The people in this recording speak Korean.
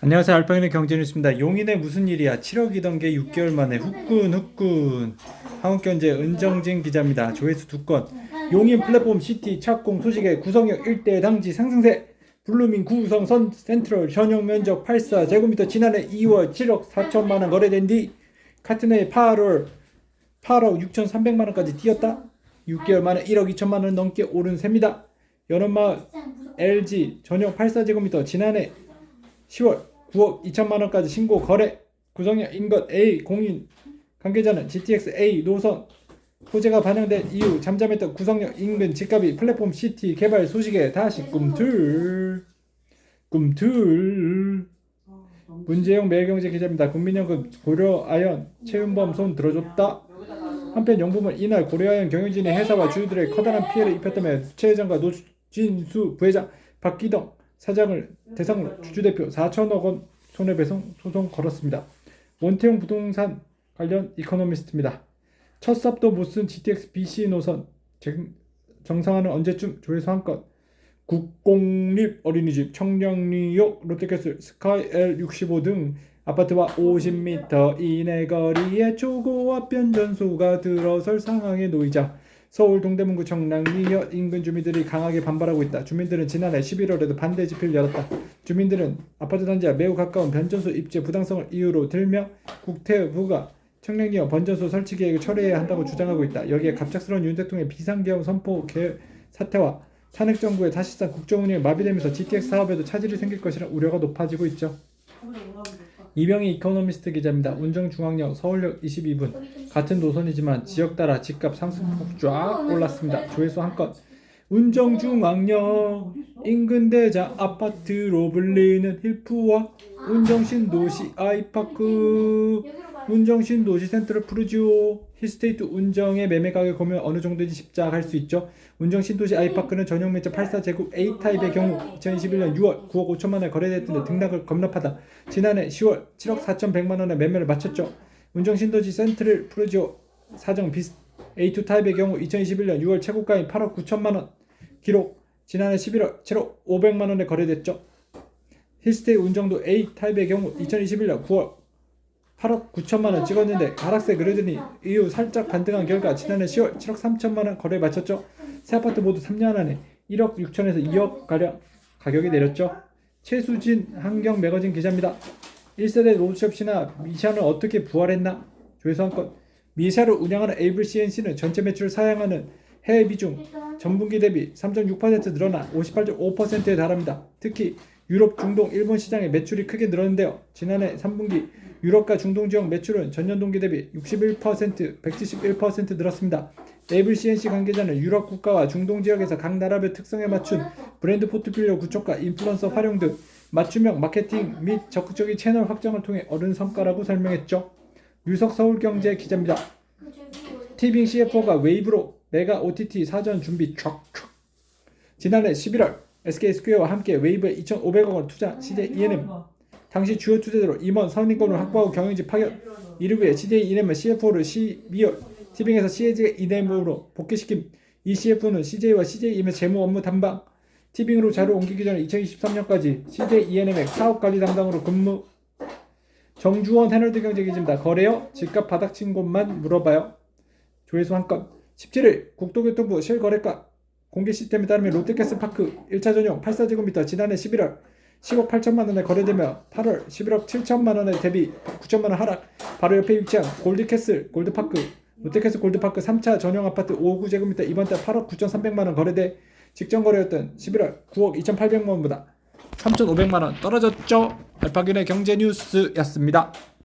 안녕하세요. 알파인의 경제뉴스입니다. 용인에 무슨 일이야? 7억이던 게 6개월 만에 후끈후끈. 한국경제 은정진 기자입니다. 조회수 2건. 용인 플랫폼 시티 착공 소식에 구성역 일대 당지 상승세. 블루민 구성 선 센트럴 전용 면적 84제곱미터 지난해 2월 7억 4천만원 거래된 뒤 같은 해 8억 6,300만원까지 뛰었다. 6개월 만에 1억 2천만원 넘게 오른 셈이다. 연원마을 LG 전용 84제곱미터 지난해 10월 9억 2천만원까지 신고 거래. 구성역 인근 A 공인 관계자는 GTX A 노선 호재가 반영된 이후 잠잠했던 구성역 인근 집값이 플랫폼 시티 개발 소식에 다시 꿈틀. 문재용 매일경제 기자입니다. 국민연금 고려아연 최윤범 손 들어줬다. 한편 연금은 이날 고려아연 경영진이 회사와 주주들의 커다란 피해를 입혔다며 최 회장과 노진수 부회장, 박기덕 사장을 대상으로 주주대표 4천억 원 손해배상 소송 걸었습니다. 원태용 부동산 관련 이코노미스트입니다. 첫 삽도 못쓴 GTX BC 노선 정상화는 언제쯤? 조회수 한 건. 국공립 어린이집, 청량리역, 롯데캐슬, 스카이 L65 등 아파트와 50m 이내 거리에 초고압 변전소가 들어설 상황에 놓이자 서울 동대문구 청량리역 인근 주민들이 강하게 반발하고 있다. 주민들은 지난해 11월에도 반대 집회를 열었다. 주민들은 아파트 단지와 매우 가까운 변전소 입지 부당성을 이유로 들며 국토부가 청량리역 변전소 설치 계획을 철회해야 한다고 주장하고 있다. 여기에 갑작스러운 윤 대통령의 비상계엄 선포 사태와 탄핵정부의 사실상 국정운영이 마비되면서 GTX 사업에도 차질이 생길 것이라는 우려가 높아지고 있죠. 이병희 이코노미스트 기자입니다. 운정중앙역 서울역 22분. 같은 노선이지만 지역 따라 집값 상승폭 쫙 올랐습니다. 조회수 한 건. 운정중앙역 인근 대자 아파트로 불리는 힐프와 운정신도시 아이파크, 운정신도시 센트럴 푸르지오 힐스테이트 운정의 매매 가격 보면 어느 정도인지 짐작할 수 있죠. 운정신도시 아이파크는 전용 면적 84제곱 A타입의 경우 2021년 6월 9억 5천만원에 거래됐던데 등락을 급납하다 지난해 10월 7억 4,100만원에 매매를 마쳤죠. 운정신도시 센트럴 푸르지오 사정 A2 타입의 경우 2021년 6월 최고가인 8억 9천만원 기록, 지난해 11월 7억 500만원에 거래됐죠. 힐스테이 운정도 A 타입의 경우 2021년 9월 8억 9천만원 찍었는데 하락세 그러더니 이후 살짝 반등한 결과 지난해 10월 7억 3천만원 거래에 마쳤죠. 새 아파트 모두 3년 안에 1억 6천에서 2억 가량 가격이 내렸죠. 최수진 한경 매거진 기자입니다. 1세대 로드숍이나 미샤는 어떻게 부활했나? 조회수 한 건. 미샤를 운영하는 에이블 CNC는 전체 매출을 사양하는 해외 비중 전분기 대비 3.6% 늘어나 58.5%에 달합니다. 특히 유럽, 중동, 일본 시장의 매출이 크게 늘었는데요. 지난해 3분기 유럽과 중동 지역 매출은 전년 동기 대비 61%, 171% 늘었습니다. 에이블 CNC 관계자는 유럽 국가와 중동 지역에서 각 나라별 특성에 맞춘 브랜드 포트폴리오 구축과 인플루언서 활용 등 맞춤형 마케팅 및 적극적인 채널 확장을 통해 얻은 성과라고 설명했죠. 유석 서울경제 기자입니다. 티빙 CFO가 웨이브로 메가 OTT 사전 준비 촥촥. 지난해 11월 SK스퀘어와 함께 웨이브에 2,500억 원 투자 CJ E&M. 당시 주요 투자자로 임원 선임권을 확보하고 경영진 파견. 이를 위해 CJ E&M은 CFO를 12월 티빙에서 CJ E&M으로 복귀시킴. 이 CFO는 CJ와 CJ E&M 재무 업무 담당. 티빙으로 자료 옮기기 전에 2023년까지 CJ E&M의 사업관리 담당으로 근무. 정주원 헤럴드 경제기자입니다. 거래요? 집값 바닥친 곳만 물어봐요. 조회수 한 건. 17일 국토교통부 실거래가 공개 시스템에 따르면 롯데캐슬파크 1차 전용 84제곱미터 지난해 11월 10억 8천만원에 거래되며 8월 11억 7천만원에 대비 9천만원 하락. 바로 옆에 위치한 골드캐슬 골드파크 롯데캐슬 골드파크 3차 전용 아파트 59제곱미터 이번 달 8억 9,300만원 거래돼 직전 거래였던 11월 9억 2,800만원보다 3,500만원 떨어졌죠. 알파긴의 경제뉴스였습니다.